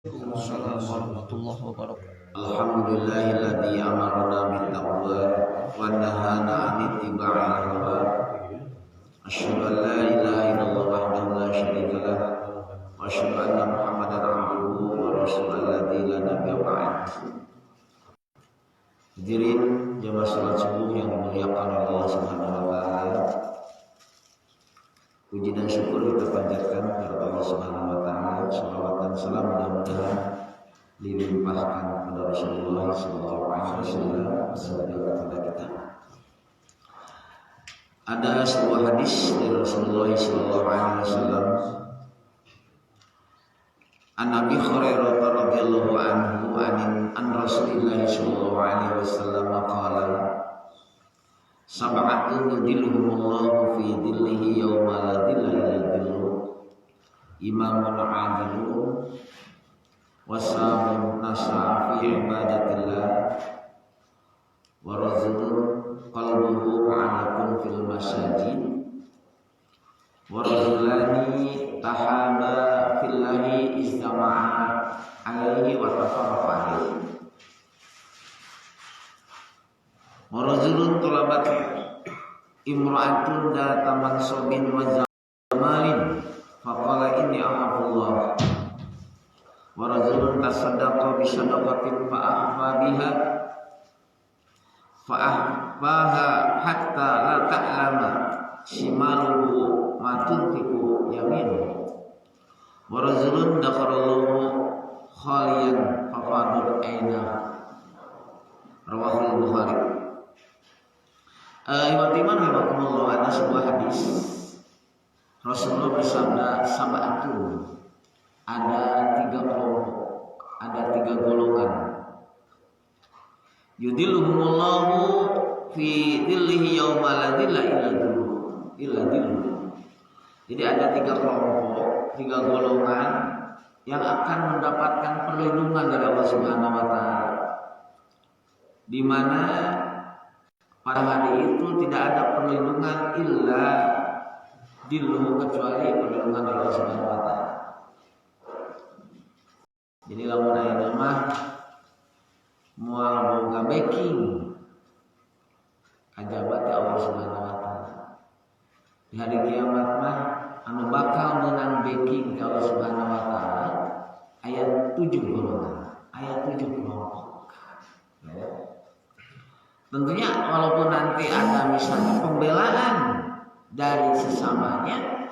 Waalaikumsalam warahmatullahi wabarakatuh. Alhamdulillahilladzi amarna bittaqwa wa nahana 'anil ittiba'i hawa. Asyhadu an la ilaha illallah wahdahu la syarika lah wa asyhadu anna Muhammadan 'abduhu wa rasuluhu alladzi la nabiyya ba'dahu. Hadirin jamaah salat subuh yang dimuliakan Allah Subhanahu wa taala. Puji dan syukur kita panjatkan kepada Allah Subhanahu wa taala. Shalawat dan salam mudah-mudahan dilimpahkan kepada Rasulullah sallallahu alaihi wasallam beserta kepada kita. Ada sebuah hadis dari Rasulullah sallallahu alaihi wasallam. An Abi Hurairah radhiyallahu anhu an Rasulillah sallallahu alaihi wasallam qala sab'atun yudhilluhumullahu fi dhillihi yawma la dhilla illa dhilluh imamun 'adilun wasamun nasa'a fi ibadatillah wa rajulun qalbuhu 'alaqun fil masajid wa rajulani tahaba fillahi istama'a alaihi wa tafarraqa alaihi wa rajulun talabat imra'atun data mansubin wa zamalin faqala inni ahabullah wa rajulun tasaddaqa bi sadaqatin fa'ahbaha hatta la ta'lama shimaluhu ma tunfiqu yaminuhu wa rajulun dakharallahu khaliyan fafadat ainahu rawahul Bukhari. Iman rahimakumullah, ada sebuah hadis Rasulullah bersabda sab'atun, ada 3 kelompok, ada 3 golongan. Yudhilluhumullahu fi dhillihi yawma la dhilla illa dhilluh. Jadi ada 3 kelompok, 3 golongan yang akan mendapatkan perlindungan dari Allah Subhanahu wa taala. Di mana pada hari itu tidak ada perlindungan illa dhilluh kecuali perlindungan dari Allah Subhanahu wa taala. Jadi lamun aya mah moal boga backing kajabat ya Allah Subhanahu wa taala. Di hari kiamat mah anu bakal menang backing ke Allah Subhanahu wa taala ayat 7 golongan, ayat 7 kelompok. Ya. Tentunya walaupun nanti ada misalnya pembelaan dari sesamanya,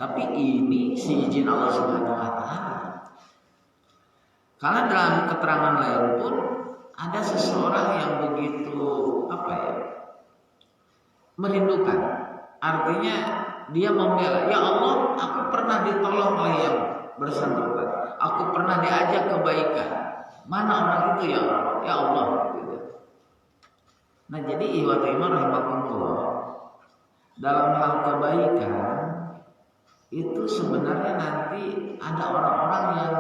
tapi ini si izin Allah Subhanahu wa taala. Karena dalam keterangan lain pun ada seseorang yang begitu merindukan. Artinya dia membela, ya Allah, aku pernah ditolong oleh yang bersangkutan. Aku pernah diajak kebaikan. Mana orang itu ya Allah? Ya Allah. Nah, jadi ikhwati iman rahimakumullah, dalam hal kebaikan itu sebenarnya nanti ada orang-orang yang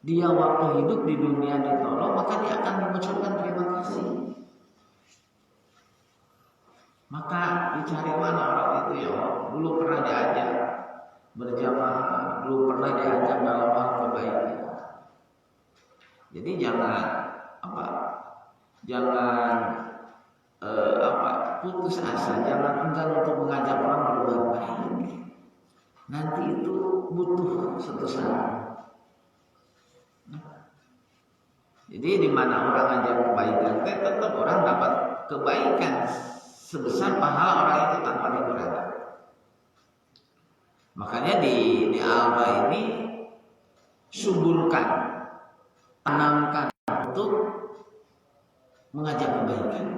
dia waktu hidup di dunia ditolong, maka dia akan mengucapkan terima kasih. Maka dicari mana orang itu ya, dulu pernah diajak berjamaah, dulu pernah diajak dalam hal kebaikan. Jadi jangan putus asa, jangan enggan untuk mengajak orang berbuat baik. Nanti itu butuh suatu saat. Jadi di mana orang ngajak kebaikan, tetap orang dapat kebaikan sebesar pahala orang itu tanpa dikurangi. Makanya di Alba ini suburkan, tanamkan untuk mengajak kebaikan.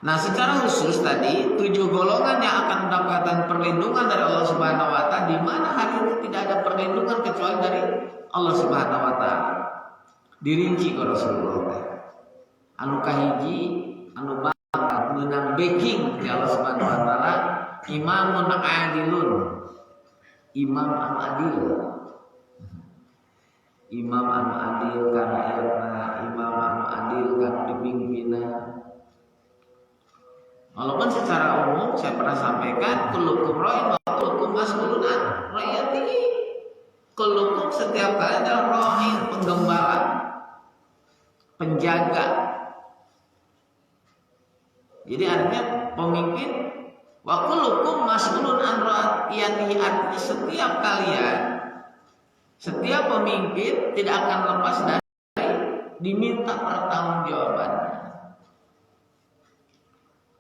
Nah, secara khusus tadi 7 golongan yang akan mendapatkan perlindungan dari Allah Subhanahu wa taala, di mana hari itu tidak ada perlindungan kecuali dari Allah Subhanahu wa taala. Dirinci ke Rasulullah. Anu kahiji, anu bakal menang backing di Allah Subhanahu wa taala, imamun 'adilun. Imam anu adil. Imam anu adil kana ilna, imam anu adil kana dipimimpina. Walaupun secara umum saya pernah sampaikan kullukum ra'in wa kullukum mas'ulun an ra'iyatihi. Kullukum setiap kali adalah ra'in, penggembala, penjaga. Jadi artinya pemimpin wa kullukum mas'ulun an ra'iyatihi, artinya setiap kalian, setiap pemimpin tidak akan lepas dari diminta pertanggungjawaban.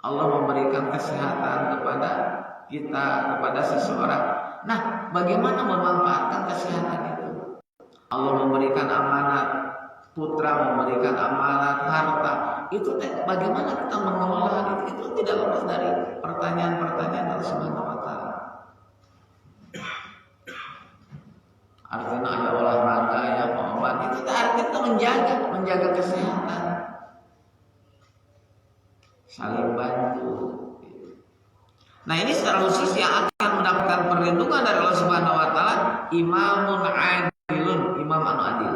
Allah memberikan kesehatan kepada kita, kepada seseorang. Nah, bagaimana memanfaatkan kesehatan itu? Allah memberikan amanat putra, memberikan amanat harta. Itu bagaimana kita mengelola itu? Itu tidak lepas dari pertanyaan-pertanyaan Allah Subhanahu wa taala. Artinya ada olahraga, ya pengobat, itu artinya menjaga kesehatan. Saling bantu. Nah, ini secara khusus yang akan mendapatkan perlindungan dari Allah Subhanahu wa taala, imamun adilun, imam anu adil.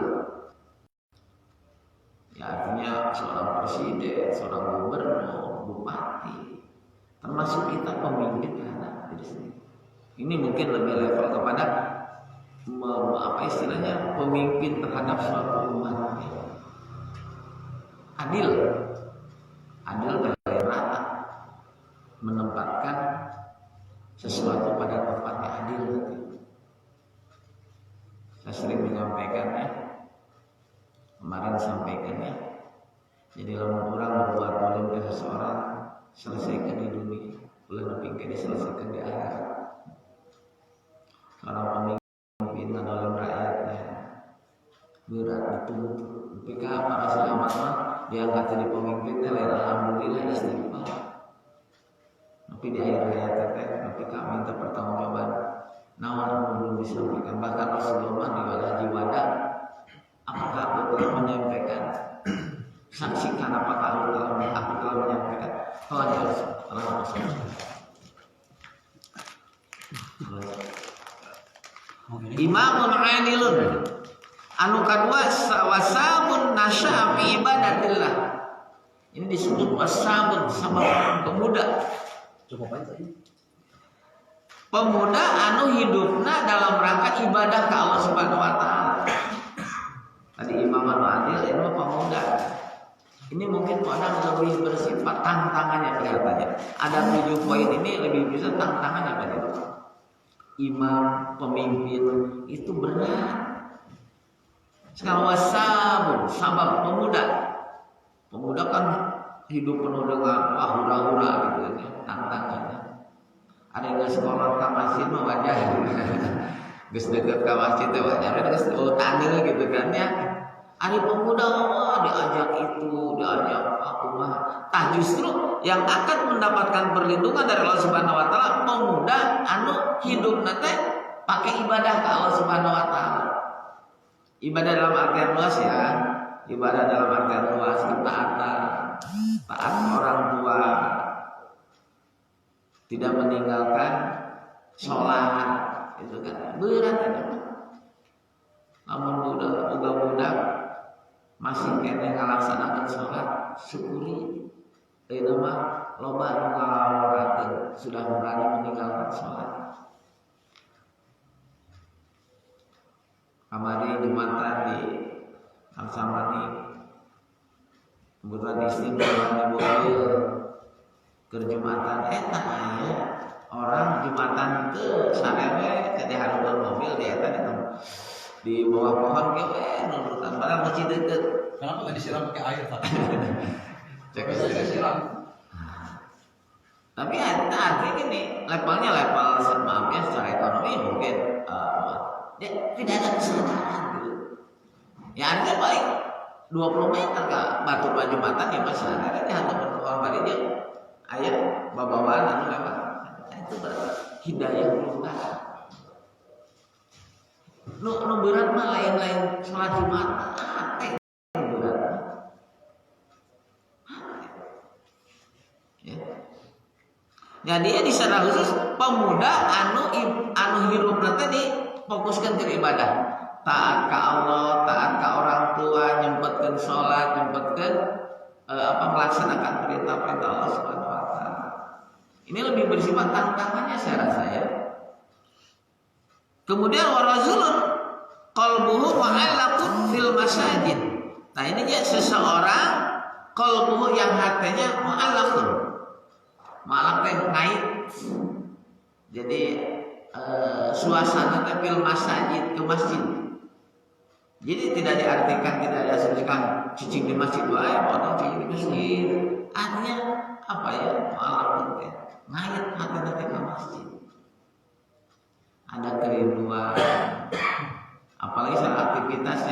Ya, artinya seorang presiden, seorang gubernur, bupati, termasuk kita pemimpin terhadap diri sendiri. Ini mungkin lebih level kepada apa istilahnya, pemimpin terhadap suatu umat. Adil dari rata, menempatkan sesuatu pada tempatnya adil. Saya sering menyampaikannya, kemarin sampaikannya. Jadi kalau orang berbuat zalim ke seseorang, selesaikan di dunia, boleh nepingkan diselesaikan di akhirat. Seorang pemimpin dalam rakyatnya berat betul-betul. Tapi para selamat mah diangkat jadi pemimpin, alhamdulillah istighfar. Tapi di akhir hayat teh, tapi kami minta pertanggungjawaban. Nawan belum disampaikan. Bahkan Rasulullah di Haji Wada, apakah aku telah menyampaikan? Saksikan apakah aku telah menyampaikan? Telah Rasulullah. Imamun adilun. Anu kadua wasamun nasya fi ibadatillah. Ini disebut wasamun, sama pemuda. Pemuda anu hidupna dalam rangka ibadah ke Allah Subhanahu wa taala. Tadi imam anu adil, ini pemuda. Ini mungkin pada lebih bersifat tantangannya kelihatannya. Ada 7 poin ini lebih bisa tantangannya pada imam, pemimpin itu berat. Sekarang wasabun, sabar, pemuda kan hidup penuh dengan hura-hura gitu ya, tantangannya. Ada yang sekolah ke masjid mah wajah, geus deket ke masjid teh wajah, geus tangil gitu kan ya. Ada pemuda diajak itu, diajak aku mah. Tah justru yang akan mendapatkan perlindungan dari Allah Subhanahu wa taala pemuda anu hidupna teh pakai ibadah ke Allah Subhanahu wa taala. Ibadah dalam artian luas ya, ibadah dalam artian luas, ketaatan, taat orang tua, tidak meninggalkan sholat, itu kan berat itu. Namun budak masih kena ngalaksanakan sholat, syukuri. Itu mah loba nu ngalaurakeun sudah berani meninggalkan sholat. Kamari Jumatan di Alsamani, kebetulan istri berani mobil kerjumatan, ya orang Jumatan itu sarewe jadi harupan mobil di eta di bawah pohon ke nurutan padahal masih deket. Kenapa nggak disiram pakai air Pak? Cek disiram. Tapi artinya gini, levelnya level maaf ya secara ekonomi mungkin ya, tidak ada kesadaran gitu. Ya artinya paling 20 meter ke batu Jumatan ya masalah ada hantu orang bari ayah babawaan anu lewat. Itu hidayah belum datang. Nu berat mah lain-lain sholat Jumat. Berat. Ya. Jadi di secara khusus pemuda anu hirupna tadi fokuskan ke ibadah, taat ke Allah, taat ke orang tua, nyempetkan sholat, nyempetkan melaksanakan perintah-perintah Allah Subhanahu wa taala. Ini lebih bersifat tantangannya saya rasa ya. Kemudian warajulun qalbuhu mu'allaqun fil masajid. Nah ini dia seseorang qalbuhu yang hatinya mu'allaqun. Mu'allaqun ngait. Jadi suasana fil masajid, ke masjid. Jadi tidak diartikan, tidak diasumsikan cicing di masjid, wah orang cicing di masjid. Artinya apa ya? Mu'allaqun ya. Ngait hati ke masjid. Ada kerinduan. Apalagi saat aktivitas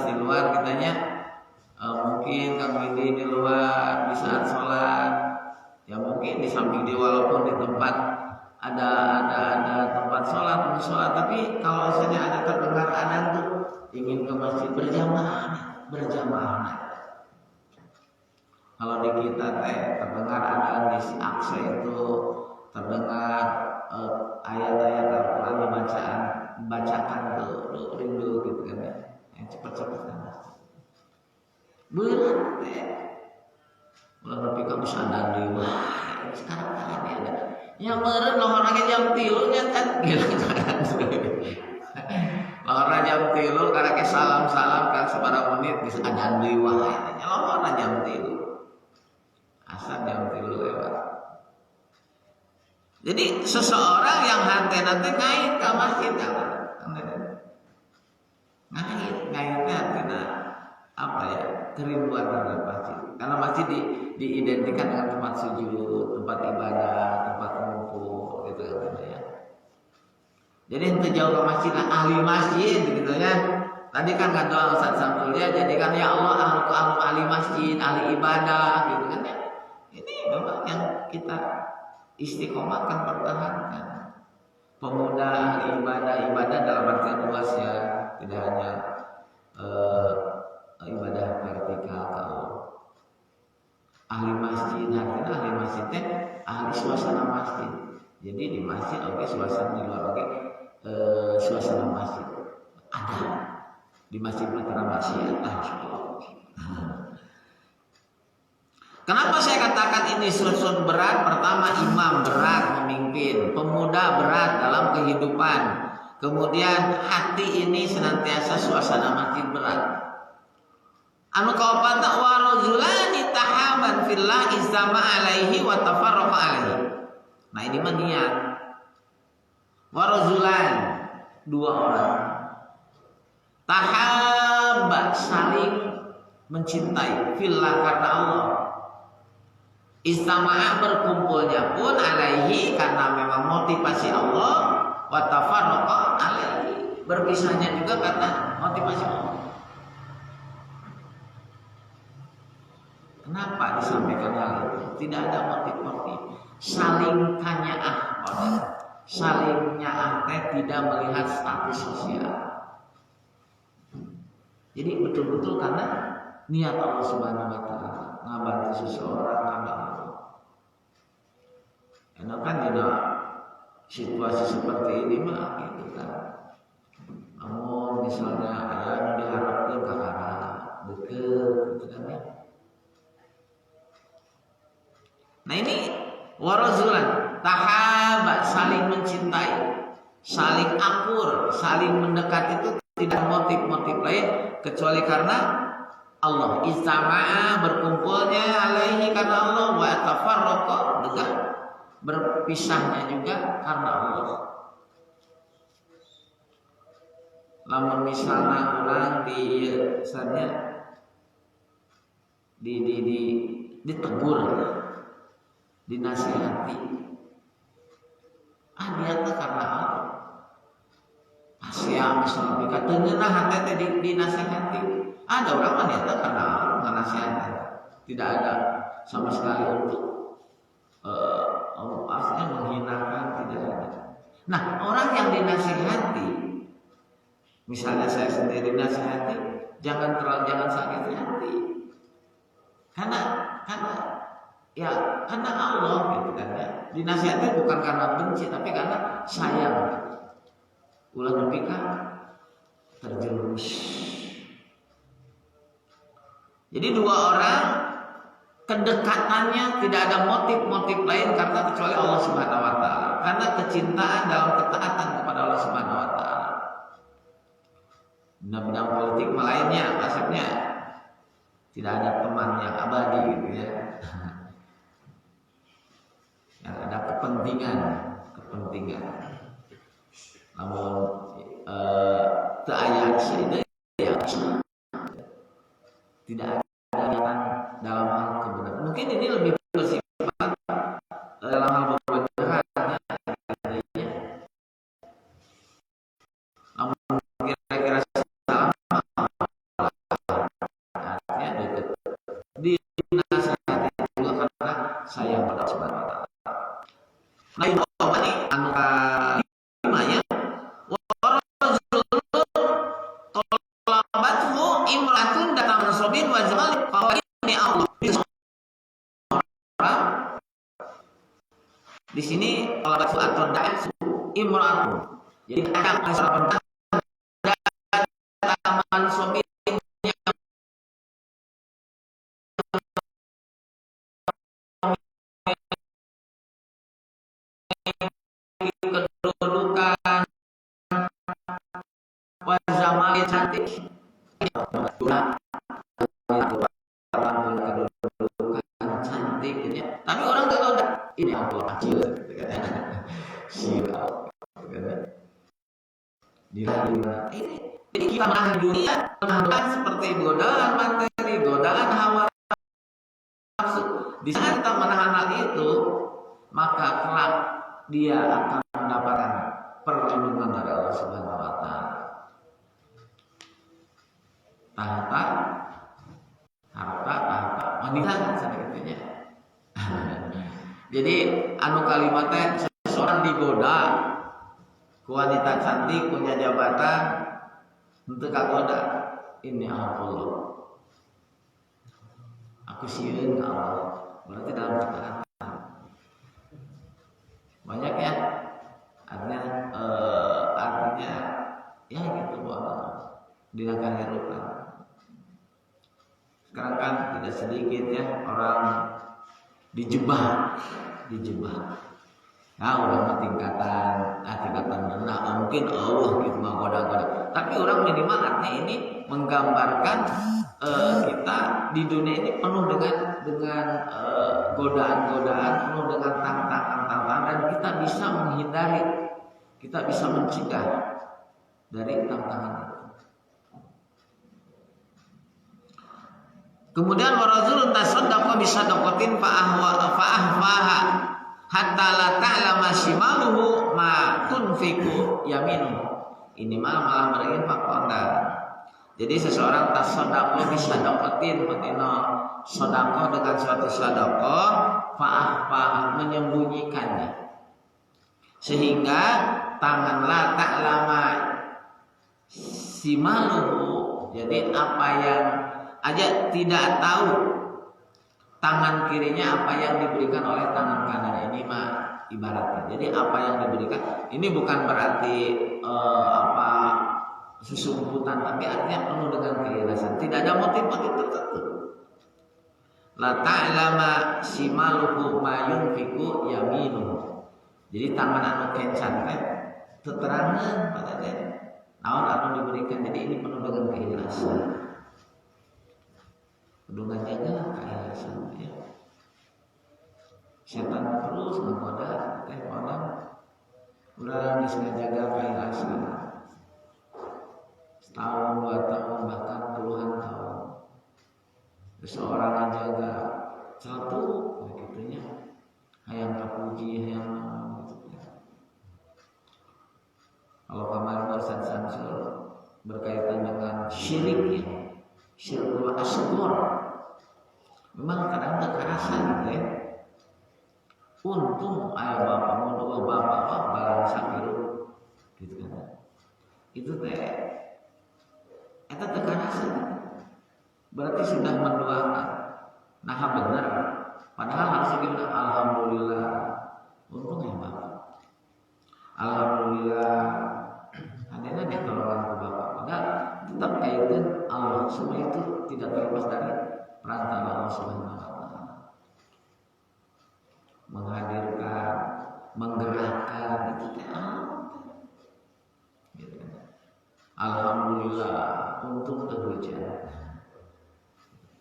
di luar kitanya mungkin kami di luar di saat sholat ya mungkin di samping dia walaupun di tempat ada tempat sholat tapi kalau misalnya ada terdengar adzan tuh ingin ke masjid berjamaah. Kalau di kita terdengar adzan di si Aqsa itu terdengar ayat-ayat Al-Quran dibacakan tuh rindu gitu kan ya, yang cepat-cepat kan berat ya. Mulai berpikir sadar di sekarang kan ada yang meren orangnya jam 3 nya kan gitu kan orang jam 3 karena ke salam kan sebarang menit bisa ada di wah ya orang jam 3 asal jam 3 lewat. Jadi seseorang yang nanti ngait ke masjid ngaitnya karena apa ya, kerinduan terhadap masjid. Karena masjid diidentikan dengan tempat sujud, tempat ibadah, tempat ngumpul gitu ya. Jadi itu jauh ke masjid, ahli masjid gitu ya. Tadi kan kata Ustaz Samsul ya, jadi kan ya Allah ahli masjid, ahli ibadah gitu kan ya. Ini memang yang kita istiqomahkan, pertahankan. Pemuda ahli ibadah dalam artian luas ya, tidak hanya ibadah vertikal. Kalau ahli masjid, artinya ahli masjidnya ahli suasana masjid. Jadi di masjid oke, suasana di luar oke, suasana masjid ada di masjid Mataram maksiat. Kenapa saya katakan ini suatu berat? Pertama, imam berat memimpin, pemuda berat dalam kehidupan. Kemudian hati ini senantiasa suasana masjid berat. Anu kaopat wa rajulani tahaban fillah izama alaihi wa tafarraqa alaihi. Nah ini mah niat. Wa rajulan, 2 orang. Tahaba saling mencintai fillah karena Allah. Istama'a berkumpulnya pun alaihi karena memang motivasi Allah, wa tafarraqa alaihi berpisahnya juga karena motivasi Allah. Kenapa disampaikan hal itu? Tidak ada motif-motif. Saling kanyaah, saling nyaah tidak melihat status sosial. Jadi betul-betul karena niat Allah Subhanahu wa taala ngabantu seseorang karena Allah. Karena kan tidak situasi seperti ini mah gitu kan. Namun misalnya ayah diharapkan kakak deket gitu kan ya. Nah ini warazulan tahabat saling mencintai, saling akur, saling mendekat itu tidak motif-motif lain kecuali karena Allah. Istama'a berkumpulnya alaihi karena Allah, wa tafarraqa juga berpisahnya juga karena Allah. Lamun misalnya orang ditegur, dinasihati, niatnya karena Allah. Asia misalnya dikatakan nah hati dinasihati, ada orang niatnya karena Allah ngasihati, tidak ada sama sekali untuk aslinya menghinakan, tidak ada. Nah orang yang dinasihati, misalnya saya sendiri dinasihati, jangan sakit hati, karena Allah gitu kan ya. Dinasihati bukan karena benci tapi karena sayang. Ulah nepika terjerumus. Jadi 2 orang kedekatannya tidak ada motif-motif lain karena kecuali Allah Subhanahu wa taala. Karena kecintaan dalam ketaatan kepada Allah Subhanahu wa taala. Bidang-bidang politik lainnya maksudnya tidak ada teman yang abadi gitu ya. Yang ada kepentingan. Namun ayat itu ya tidak ada niatan dalam hal kebenaran. Mungkin ini lebih bersifat dalam hal kebenaran. Namun kira-kira salah artinya dekat. Dinasihati juga karena sayang pada Subhanahu wa taala. Nah, itu apa nih? Anu kalimanya tolabathu imratun datang sobin wa jamal ini Allah. Di sini tolabathu atau da'at imratun. Jadi ada seorang datang sobin kedudukan wajah cantik kedudukan cantik gitu ya. Tapi orang kalau udah ini aku kecil silau ini jadi kita menahan dunia menahan seperti godaan materi godaan hawa nafsu. Di saat kita menahan hal itu maka kelak dia akan mendapatkan perlindungan dari Allah Subhanahu wa taala. Harta, wanita sebagainya. Jadi anu kalimatnya seseorang digoda ku wanita cantik punya jabatan untuk kagoda ini Allah. Aku sieun ka Allah. Berarti dalam ketaatan. Banyak ya artinya ya gitu bahwa dinakan herupan. Sekarang kan tidak sedikit ya orang dijebak. Nah, udah tingkatan rendah mungkin Allah gitu menggoda-goda. Tapi orang minimal artinya ini menggambarkan kita di dunia ini penuh dengan godaan-godaan, penuh dengan tantangan dan kita bisa menghindari, kita bisa mencegah dari tantangan itu. Kemudian warazulun tasaddaqa bisadaqatin fa'ahfaha hatta la ta'lama shimaluhu ma tunfiqu yaminuhu. Ini malah berinfak kondan. Jadi seseorang tasaddaqa bisadaqatin patino sedekah dengan suatu sedekah fa'ahfaha menyembunyikannya. Sehingga tangan la ta'lama shimaluhu. Jadi apa yang aja tidak tahu tangan kirinya apa yang diberikan oleh tangan kanan. Ini mah ibaratnya. Jadi apa yang diberikan ini bukan berarti susumputan, tapi artinya penuh dengan keikhlasan. Tidak ada motif-motif tertentu. La ta'lama simaluhu ma yunfiqu yaminuhu. Jadi tangan anu kencan teh teterangan pada teh naon anu diberikan. Jadi ini penuh dengan keikhlasan. Pedungan jaga keikhlasan ya. Setan terus menggoda teh kodam. Udah geus ngajaga keikhlasan. Setahun, 2 tahun, bahkan puluhan tahun. Seseorang ngajaga satu begitunya. Hayang kapuji, hayang gitu ya. Kalau kemarin Ustaz Samsul berkaitan dengan syirik ya. Syirkul asghar. Memang kadang kekerasan gitu ya. Untung ayah bapak mau bapak barang sakiru gitu kan. Itu teh eta kekerasan. Berarti sudah mendoakan. Nah benar. Padahal harus gimana? Alhamdulillah. Untung ya bapak. Alhamdulillah. Adanya ditolongan ke bapak. Padahal tetap kaitan Allah semua itu tidak terlepas dari perantara Allah Subhanahu wa taala. menggerakkan itu teh gitu. Alhamdulillah untung terhujan.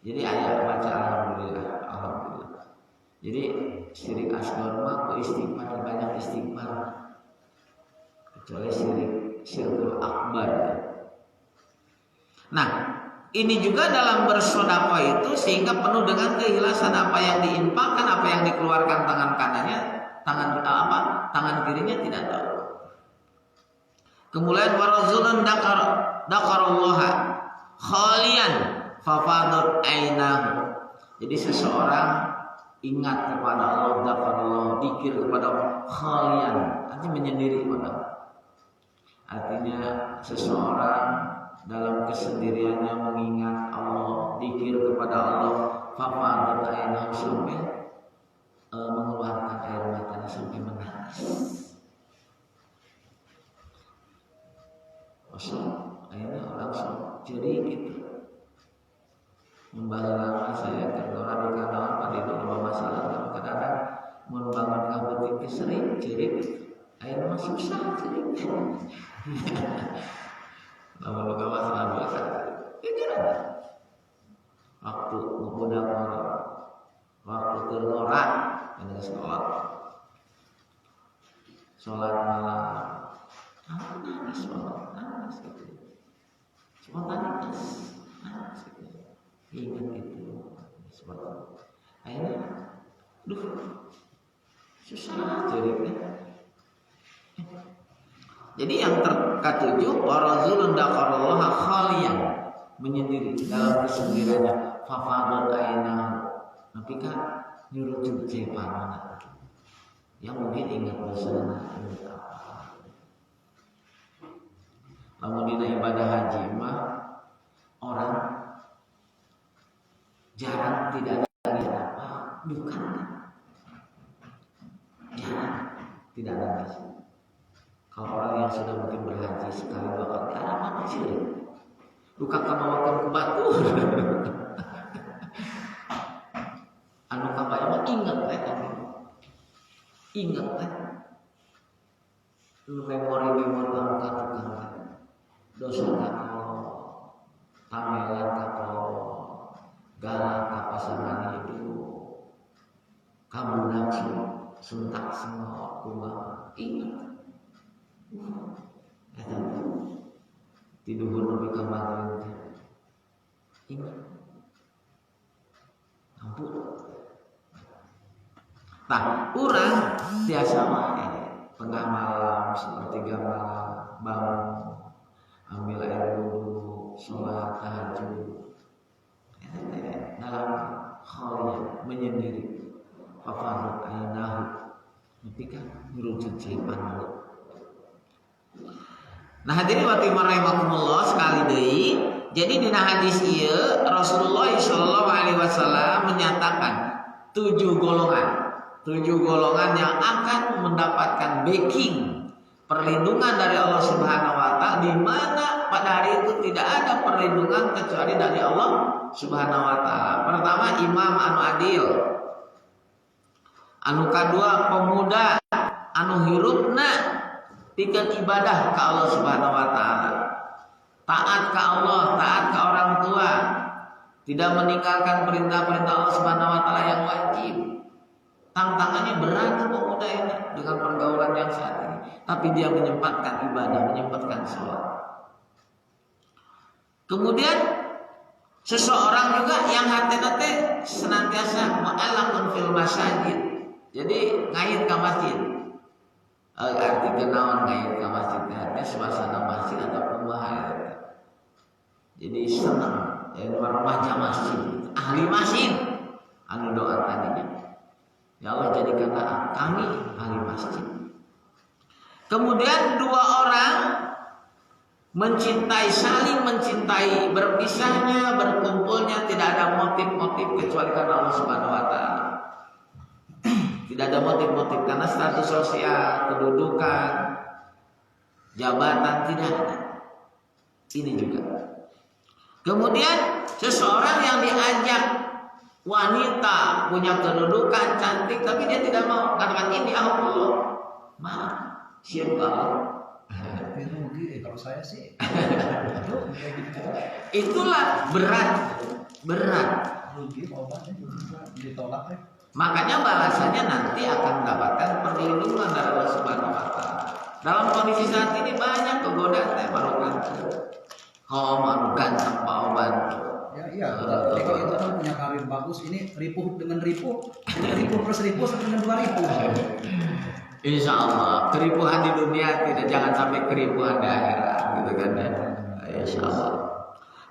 Jadi ayat baca alhamdulillah, alhamdulillah. Jadi syirik asghar mah ku istighfar, banyak istighfar. Kecuali syirkul akbar. Nah, ini juga dalam bersedekah itu sehingga penuh dengan keikhlasan, apa yang diinfakkan, apa yang dikeluarkan tangan kanannya, tangan kirinya tidak tahu. Kemudian warazulun daqarallaha khalian fafadat ainahu. Jadi seseorang ingat kepada Allah, daqarallah, zikir kepada Allah khalian, artinya menyendiri pada Allah. Artinya seseorang dalam kesendiriannya mengingat Allah, zikir kepada Allah, fafadat ainahu, sampai mengeluarkan air matanya, sampai menangis. Akhirnya orang jadi gitu. Membahagiakan saya kerja di kantor pada itu ada masalah, kadang-kadang membangun kabut itu sering jadi akhirnya susah jadi. Namun juga masalah biasa. Ini ada waktu budak orang, waktu ternorak dengan sholat malam. Nangis banget, nangis gitu. Spontanitas, nangis gitu. Ingat gitu, seperti itu. Akhirnya, susah jadi. Jadi yang ketujuh, warazulun daqarallaha khaliyan, menyendiri dalam kesendiriannya. Fafadat ainahu, tapi kan nyuruh cuci panah. Yang mungkin ingat bersama. Namun di ibadah haji mah orang jarang tidak ada lagi apa bukan, jarang tidak ada lagi. Kalau orang yang sudah mungkin berhaji sekali dua kali, ada apa sih? Bukan kamu waktu ke batu. Anu kabaya mah ingat ingat memori anu katakan dosa kako, pamelan kako, galak apa pasangan itu, kamu nafsu, sentak semua kumah, ingat. Tidur lebih kemarin, ingat. Ampun. Nah, kurang biasa tengah malam, sepertiga malam bangun. Ambil air wudhu, sholat tahajud, dalam khalian, menyendiri. Fafadat ainahu, tapi kan merujuk cipan. Nah hadirin wa rahimakumullah sekali deui. Jadi dina hadis ieu Rasulullah sallallahu alaihi wasallam menyatakan 7 golongan yang akan mendapatkan backing, perlindungan dari Allah Subhanahu wa taala, di mana pada hari itu tidak ada perlindungan kecuali dari Allah Subhanahu wa taala. Pertama, imam anu adil. Anu kadua, pemuda anu hirupna pikeun ibadah ka Allah Subhanahu wa taala. Taat ka Allah, taat ka orang tua, tidak meninggalkan perintah-perintah Allah Subhanahu wa taala yang wajib. Tantangannya berat pemuda ini dengan pergaulan yang saat ini, tapi dia menyempatkan ibadah, menyempatkan sholat. Kemudian seseorang juga yang hati-hati senantiasa mu'allaqun fil masajid. Jadi ngait ke masjid. Arti kenaon ngait ke masjid, artinya suasana masjid atau pembahasan. Jadi senang, yang remaja masjid, ahli masjid, anu doa tadinya. Ya Allah jadikanlah kami ahli masjid. Kemudian 2 orang mencintai, saling mencintai, berpisahnya, berkumpulnya tidak ada motif-motif kecuali karena Allah Subhanahu wa taala. Tidak ada motif-motif karena status sosial, kedudukan, jabatan, tidak ada. Ini juga. Kemudian seseorang yang diajak, wanita punya kedudukan cantik tapi dia tidak mau, katakan ini Allah, Maaf, siap kalau rugi kalau saya sih. itulah berat. Rugi obatnya juga ditolak ya. Makanya balasannya nanti akan mendapatkan perlindungan dari Allah Subhanahu wa taala. Dalam kondisi saat ini banyak kegodaan teh malukan. Ganteng Pak Oban. Ya iya, kalau itu kan punya karir bagus, ini ripuh dengan ripuh plus ripuh sama dengan 2000. Insya Allah keripuhan di dunia tidak, jangan sampai keripuhan di akhirat, gitu kan ya. Insya Allah.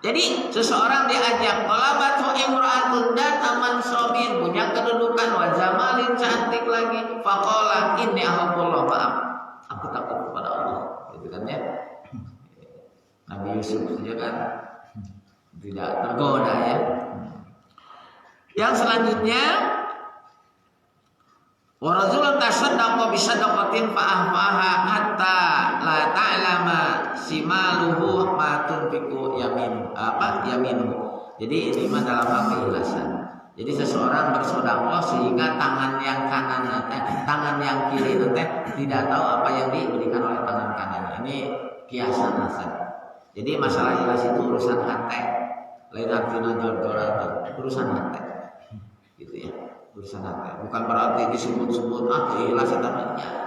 Jadi seseorang diajak qalabatu imra'atun dataman sobin, punya kedudukan wa jamalin, cantik lagi, faqala inni akhafullah, maaf aku takut kepada Allah, gitu kan ya. Nabi Yusuf saja kan tidak tergoda ya. Yang selanjutnya wa rajulun tasaddaqa bi sadaqatin fa ahfaha hatta la ta'lama simaluhu ma tunfiqu yaminu. Jadi ini mah dalam hal keikhlasan. Jadi seseorang bersedekah sehingga tangan yang kiri nanti tidak tahu apa yang diberikan oleh tangan kanan. Ini kiasan hasan. Jadi masalah ikhlas itu urusan hati. Lain artinya jor-joran, urusan hati. Gitu ya. Urusan hati. Bukan berarti disebut-sebut ikhlas itu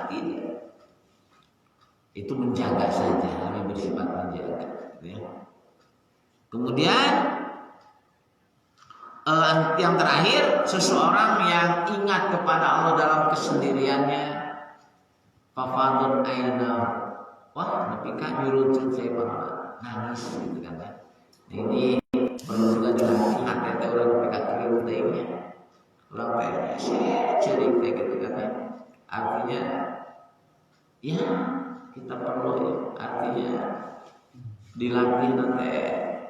tidak. Itu menjaga saja, lebih bersifat menjaga. Gitu ya. Kemudian yang terakhir, seseorang yang ingat kepada Allah dalam kesendiriannya, fafadun aina, wah, tapi kan nyurutin saya nangis, gitu kan? Nah, ini perlu juga dilatih hati orang mereka keliru tanya, orang tanya, cerik gitu kan? Artinya, ya kita perlu ya, artinya dilatih nanti.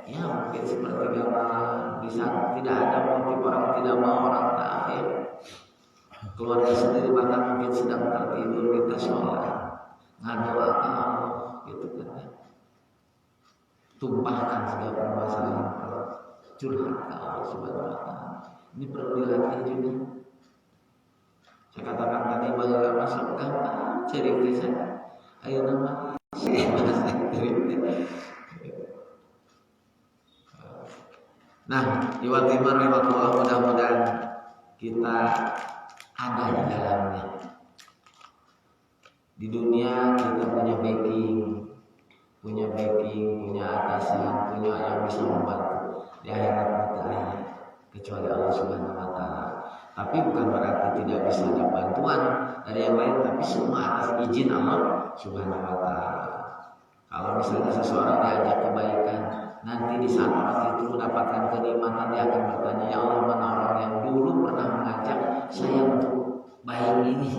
Ya mungkin seperti malam bisa tidak ada motif orang tidak mau orang tahu ya. Keluarga sendiri bahkan mungkin sedang tertidur kita sholat ngadoakan Allah gitu kan ya. Tumpahkan segala permasalahan curhat ke Allah Subhanahu wa taala. Ini perlu dilatih juga. Saya katakan tadi bahwa masuk gampang cerita saya. Ayo nama Nah, Iwatimar rahimahullah, mudah-mudahan kita ada di dalamnya. Di dunia kita punya backing, punya atasan, punya yang bisa membantu. Di akhirat kita kecuali Allah Subhanahu wa taala. Tapi bukan berarti tidak bisa ada bantuan dari yang lain, tapi semua atas izin Allah Subhanahu wa taala. Kalau misalnya seseorang diajak kebaikan, nanti di saat orang itu mendapatkan kenikmatan, dia akan bertanya, ya Allah, mana orang yang dulu pernah mengajak saya untuk baik ini.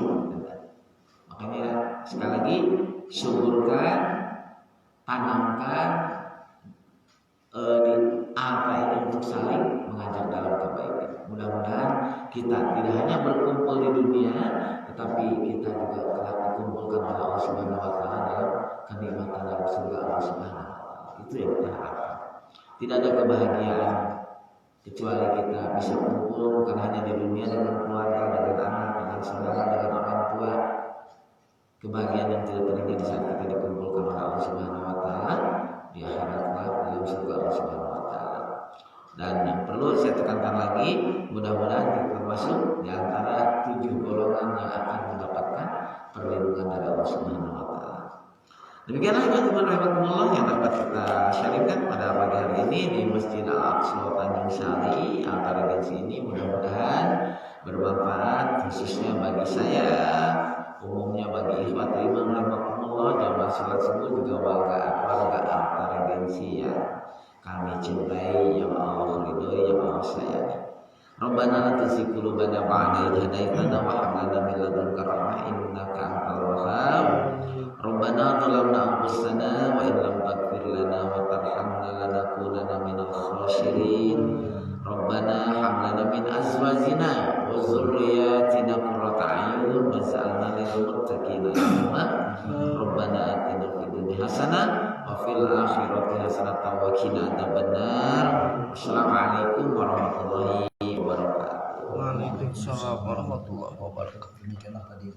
Makanya sekali lagi syukurkan, tanamkan apa ini untuk saling mengajak dalam kebaikan. Mudah-mudahan kita tidak hanya berkumpul di dunia, tetapi kita juga telah dikumpulkan oleh Allah Subhanahu wa taala dalam kenikmatan dalam surga Allah Subhanahu wa taala. Itu yang kita harapkan. Tidak ada kebahagiaan kecuali kita bisa kumpul bukan hanya di dunia dengan keluarga, dengan anak, dengan saudara, dengan orang tua. Kebahagiaan yang tidak terjadi saat kita dikumpulkan oleh Allah Subhanahu wa taala di akhirat dalam surga Allah Subhanahu wa taala. Dan yang perlu saya tekankan lagi, mudah-mudahan kita termasuk di antara 7 golongan yang akan mendapatkan perlindungan dari Allah Subhanahu wa taala. Demikianlah teman-teman rahimahullah yang dapat kita sharingkan pada pagi hari ini di Masjid Al-Aqsa Tanjung Sari antara di sini. Mudah-mudahan bermanfaat khususnya bagi saya, umumnya bagi ikhwat iman rahimahullah, jamaah salat subuh juga warga antara gengsi yang kami cintai, yang Allah ridhoi, yang Allah sayangi. Rabbana la tuzigh qulubana ba'da idh hadaytana wa hab lana min ladunka rahmah innaka antal wahhab. Rabbana zalamna anfusana wa in lam taghfir lana wa tarhamna lanakunanna minal khasirin. Rabbana hab lana min azwajina wa dhurriyyatina qurrata a'yun waj'alna lil muttaqina imama. Rabbana atina fid dunya hasanah wa fil akhirati hasanah wa qina adzabannar. Assalamualaikum warahmatullahi wabarakatuh. Waalaikumsalam warahmatullahi wabarakatuh. Demikianlah tadi